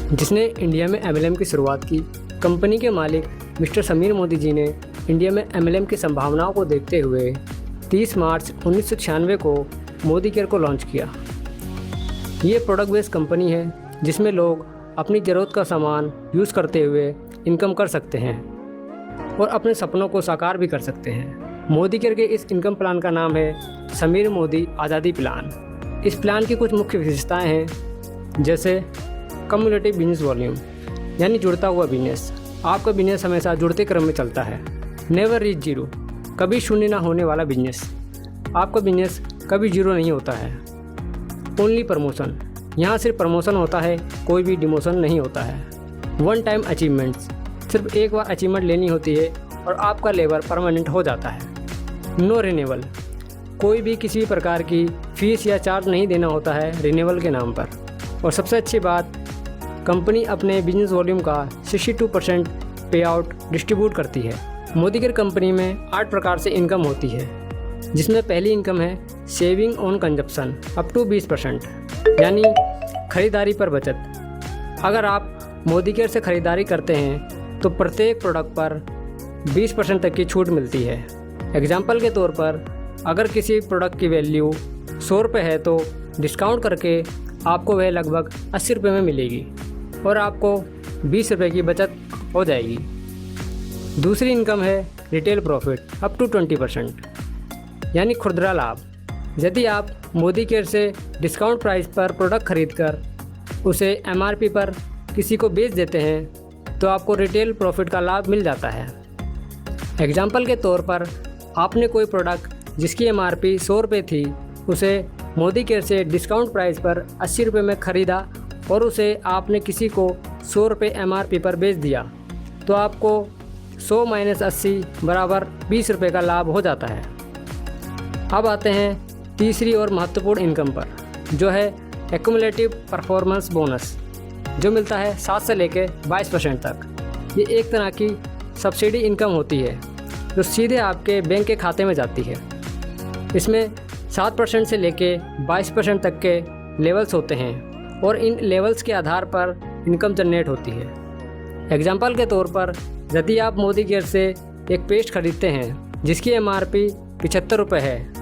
जिसने इंडिया में MLM की शुरुआत की। कंपनी के मालिक मिस्टर समीर मोदी जी ने इंडिया में MLM की संभावनाओं को देखते हुए 30 मार्च 1996 को मोदी केयर को लॉन्च किया। ये प्रोडक्ट बेस्ड कंपनी है जिसमें लोग अपनी ज़रूरत का सामान यूज़ करते हुए इनकम कर सकते हैं और अपने सपनों को साकार भी कर सकते हैं। मोदी केयर के इस इनकम प्लान का नाम है समीर मोदी आज़ादी प्लान। इस प्लान की कुछ मुख्य विशेषताएं हैं, जैसे कम्युलेटिव बिजनेस वॉल्यूम यानी जुड़ता हुआ बिजनेस। आपका बिजनेस हमेशा जुड़ते क्रम में चलता है। नेवर रीच जीरो, कभी शून्य ना होने वाला बिजनेस। आपका बिजनेस कभी जीरो नहीं होता है। ओनली प्रमोशन, यहाँ सिर्फ प्रमोशन होता है, कोई भी डिमोशन नहीं होता है। वन टाइम अचीवमेंट्स, सिर्फ एक बार अचीवमेंट लेनी होती है और आपका लेवल परमानेंट हो जाता है। नो रिन्यूअल, कोई भी किसी प्रकार की फ़ीस या चार्ज नहीं देना होता है रिन्यूअल के नाम पर। और सबसे अच्छी बात, कंपनी अपने बिजनेस वॉल्यूम का 62% पे आउट डिस्ट्रीब्यूट करती है। मोदी केयर कंपनी में 8 प्रकार से इनकम होती है, जिसमें पहली इनकम है saving on consumption up to 20%, यानी खरीदारी पर बचत। अगर आप मोदी केयर से ख़रीदारी करते हैं तो प्रत्येक प्रोडक्ट पर 20% तक की छूट मिलती है। एग्जाम्पल के तौर पर अगर किसी प्रोडक्ट की वैल्यू 100 रुपये है तो डिस्काउंट करके आपको वह लगभग 80 रुपये में मिलेगी और आपको 20 रुपये की बचत हो जाएगी। दूसरी इनकम है रिटेल प्रॉफिट अप टू 20%, यानी खुदरा लाभ। यदि आप मोदी केयर से डिस्काउंट प्राइस पर प्रोडक्ट खरीदकर उसे MRP पर किसी को बेच देते हैं तो आपको रिटेल प्रॉफिट का लाभ मिल जाता है। एग्जाम्पल के तौर पर आपने कोई प्रोडक्ट जिसकी MRP 100 रुपये थी उसे मोदी केयर से डिस्काउंट प्राइस पर 80 रुपये में ख़रीदा और उसे आपने किसी को 100 रुपये MRP पर बेच दिया तो आपको 100 - 80 बराबर 20 रुपये का लाभ हो जाता है। अब आते हैं तीसरी और महत्वपूर्ण इनकम पर, जो है एक्युमुलेटिव परफॉर्मेंस बोनस, जो मिलता है 7 से लेकर 22% तक। ये एक तरह की सब्सिडी इनकम होती है जो सीधे आपके बैंक के खाते में जाती है। इसमें 7% से लेके 22% तक के लेवल्स होते हैं और इन लेवल्स के आधार पर इनकम जनरेट होती है। एग्जाम्पल के तौर पर यदि आप मोदी केयर से एक पेस्ट खरीदते हैं जिसकी MRP 75 रुपये है,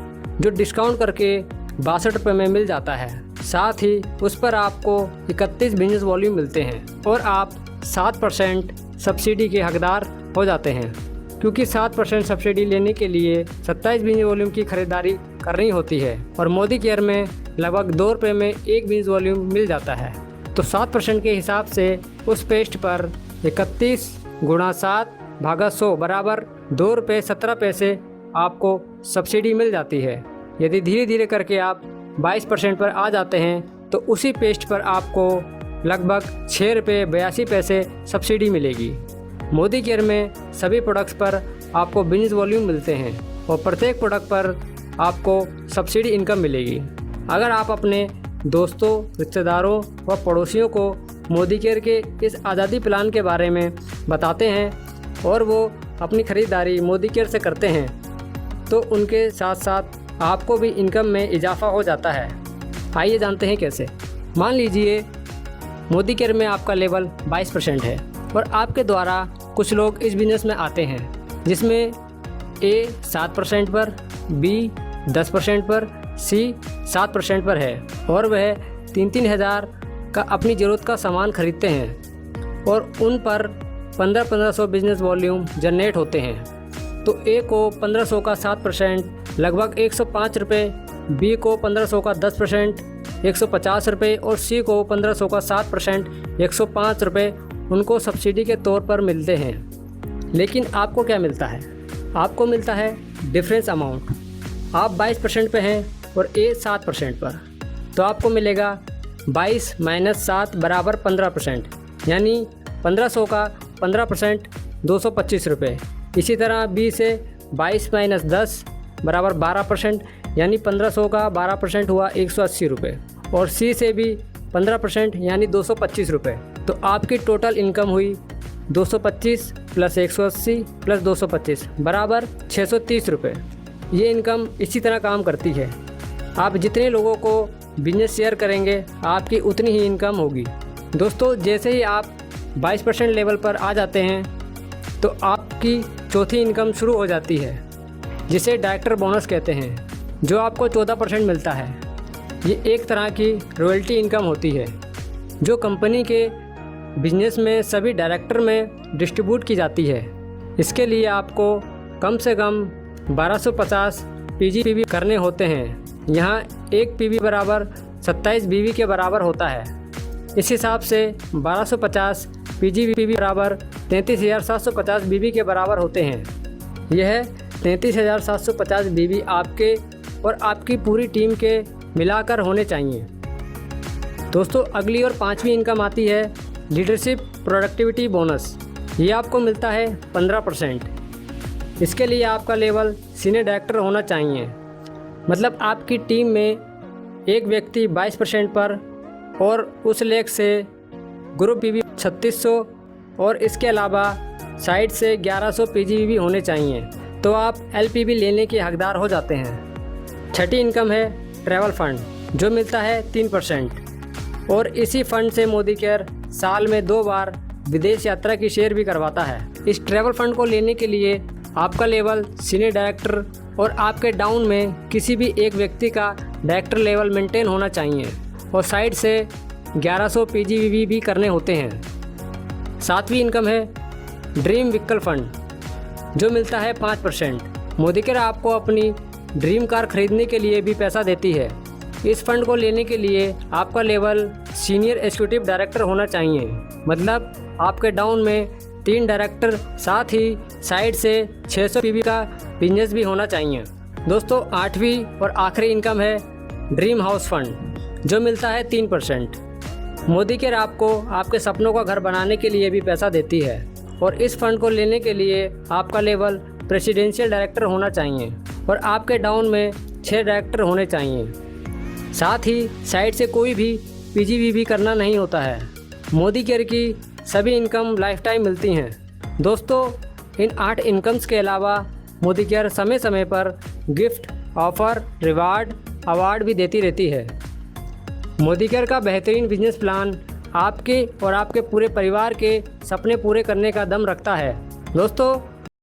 जो डिस्काउंट करके 62 रुपये में मिल जाता है, साथ ही उस पर आपको 31 बिजनेस वॉल्यूम मिलते हैं और आप 7% सब्सिडी के हकदार हो जाते हैं, क्योंकि 7% सब्सिडी लेने के लिए 27 बिजनेस वॉल्यूम की खरीदारी करनी होती है और मोदी केयर में लगभग 2 रुपये में एक बिजनेस वॉल्यूम मिल जाता है। तो 7% के हिसाब से उस पेस्ट पर 31 × 7/100 बराबर 2 रुपये 17 पैसे आपको सब्सिडी मिल जाती है। यदि धीरे धीरे करके आप 22% पर आ जाते हैं तो उसी पेस्ट पर आपको लगभग 6 रुपये 82 पैसे सब्सिडी मिलेगी। मोदी केयर में सभी प्रोडक्ट्स पर आपको बिजनेस वॉल्यूम मिलते हैं और प्रत्येक प्रोडक्ट पर आपको सब्सिडी इनकम मिलेगी। अगर आप अपने दोस्तों, रिश्तेदारों व पड़ोसियों को मोदी केयर के इस आज़ादी प्लान के बारे में बताते हैं और वो अपनी ख़रीदारी मोदी केयर से करते हैं तो उनके साथ साथ आपको भी इनकम में इजाफा हो जाता है। आइए जानते हैं कैसे। मान लीजिए मोदी केयर में आपका लेवल 22% है और आपके द्वारा कुछ लोग इस बिज़नेस में आते हैं, जिसमें A 7% पर, B 10% पर, C 7% पर है और वह 3-3 हज़ार का अपनी ज़रूरत का सामान खरीदते हैं और उन पर 1500 बिजनेस वॉल्यूम जनरेट होते हैं। तो A को 1500 का 7% लगभग 105 रुपये, B को 1500 का 10% 150 रुपये और C को 1500 का 7% 105 रुपये उनको सब्सिडी के तौर पर मिलते हैं। लेकिन आपको क्या मिलता है? आपको मिलता है डिफरेंस अमाउंट। आप 22% पे हैं और A 7% पर, तो आपको मिलेगा 22 - 7 बराबर 15%, यानी 1500 का 15% 225 रुपये। इसी तरह B से 22 - 10 बराबर 12%, यानी 1500 का 12% हुआ 180 रुपये और C से भी 15% यानी 225 रुपये। तो आपकी टोटल इनकम हुई 225 + 180 + 225 बराबर 630 रुपये। ये इनकम इसी तरह काम करती है। आप जितने लोगों को बिजनेस शेयर करेंगे आपकी उतनी ही इनकम होगी। दोस्तों जैसे ही आप 22% लेवल पर आ जाते हैं तो आपकी चौथी इनकम शुरू हो जाती है, जिसे डायरेक्टर बोनस कहते हैं, जो आपको 14% मिलता है। ये एक तरह की रॉयल्टी इनकम होती है जो कंपनी के बिजनेस में सभी डायरेक्टर में डिस्ट्रीब्यूट की जाती है। इसके लिए आपको कम से कम 1250 पीजीपीवी करने होते हैं। यहाँ एक पीवी बराबर 27 बीवी के बराबर होता है। इस हिसाब से 1250 पीजीपीवी बराबर 33,750 बीवी के बराबर होते हैं। यह 33,750 बीवी आपके और आपकी पूरी टीम के मिलाकर होने चाहिए। दोस्तों अगली और पांचवी इनकम आती है लीडरशिप प्रोडक्टिविटी बोनस। ये आपको मिलता है 15%। इसके लिए आपका लेवल सीनियर डायरेक्टर होना चाहिए, मतलब आपकी टीम में एक व्यक्ति 22% पर और उस लेख से ग्रुप पीवी 3600 और इसके अलावा साइड से 1100 पीजीपीवी होने चाहिए, तो आप एलपीवी लेने के हकदार हो जाते हैं। छठी इनकम है ट्रैवल फंड, जो मिलता है 3%, और इसी फंड से मोदी केयर साल में 2 बार विदेश यात्रा की शेयर भी करवाता है। इस ट्रैवल फंड को लेने के लिए आपका लेवल सीनियर डायरेक्टर और आपके डाउन में किसी भी एक व्यक्ति का डायरेक्टर लेवल मेंटेन होना चाहिए, और साइड से 1100 पीजीपीवी भी करने होते हैं। सातवीं इनकम है ड्रीम व्हीकल फंड, जो मिलता है 5%। मोदी केयर आपको अपनी ड्रीम कार खरीदने के लिए भी पैसा देती है। इस फंड को लेने के लिए आपका लेवल सीनियर एग्जीक्यूटिव डायरेक्टर होना चाहिए, मतलब आपके डाउन में 3 डायरेक्टर, साथ ही साइड से 600 पीवी का बिजनेस भी होना चाहिए। दोस्तों 8वीं और आखिरी इनकम है ड्रीम हाउस फंड, जो मिलता है 3%। मोदी केयर आपको आपके सपनों का घर बनाने के लिए भी पैसा देती है, और इस फंड को लेने के लिए आपका लेवल प्रेसिडेंशियल डायरेक्टर होना चाहिए और आपके डाउन में 6 डायरेक्टर होने चाहिए। साथ ही साइड से कोई भी पीजीपीवी करना नहीं होता है। मोदी केयर की सभी इनकम लाइफ टाइम मिलती हैं। दोस्तों इन 8 इनकम्स के अलावा मोदी केयर समय समय पर गिफ्ट, ऑफ़र, रिवार्ड, अवार्ड भी देती रहती है। मोदी केयर का बेहतरीन बिजनेस प्लान आपके और आपके पूरे परिवार के सपने पूरे करने का दम रखता है। दोस्तों